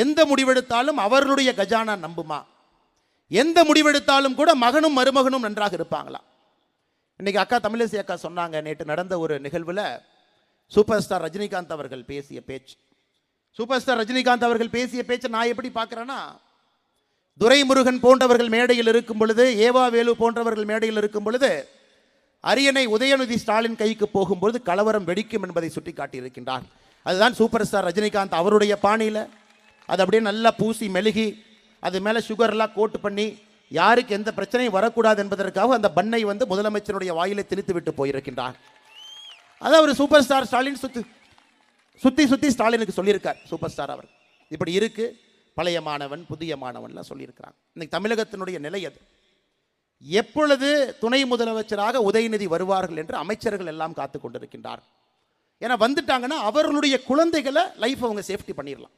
எந்த முடிவெடுத்தாலும் அவர்களுடைய கஜானா நம்புமா? எந்த முடிவெடுத்தாலும் கூட மகனும் மருமகனும் நன்றாக இருப்பாங்களா? இன்னைக்கு அக்கா தமிழிசை அக்கா சொன்னாங்க, நேற்று நடந்த ஒரு நிகழ்வில் சூப்பர் ஸ்டார் ரஜினிகாந்த் அவர்கள் பேசிய பேச்சு. சூப்பர் ஸ்டார் ரஜினிகாந்த் அவர்கள் பேசிய பேச்சை நான் எப்படி பார்க்குறேன்னா, துரைமுருகன் போன்றவர்கள் மேடையில் இருக்கும் பொழுது, ஏவா வேலு போன்றவர்கள் மேடையில் இருக்கும் பொழுது, அரியணை உதயநிதி ஸ்டாலின் கைக்கு போகும்போது கலவரம் வெடிக்கும் என்பதை சுட்டி காட்டியிருக்கின்றார். அதுதான் சூப்பர் ஸ்டார் ரஜினிகாந்த் அவருடைய பாணியில் அது அப்படியே நல்லா பூசி மெழுகி அது மேலே சுகர்லாம் கோட்டு பண்ணி யாருக்கு எந்த பிரச்சனையும் வரக்கூடாது என்பதற்காக அந்த பண்ணை வந்து முதலமைச்சருடைய வாயிலை திணித்து விட்டு போயிருக்கின்றார். அதான் ஒரு சூப்பர் ஸ்டார் ஸ்டாலின் சுற்றி ஸ்டாலினுக்கு சொல்லியிருக்கார். சூப்பர் ஸ்டார் அவர் இப்படி இருக்கு, பழைய மாணவன் புதிய மாணவன்லாம் சொல்லியிருக்கிறாங்க. இன்னைக்கு தமிழகத்தினுடைய நிலை அது. எப்பொழுது துணை முதலமைச்சராக உதயநிதி வருவார்கள் என்று அமைச்சர்கள் எல்லாம் காத்து கொண்டிருக்கின்றார். ஏன்னா வந்துட்டாங்கன்னா அவர்களுடைய குழந்தைகளை லைஃப் அவங்க சேஃப்டி பண்ணிடலாம்.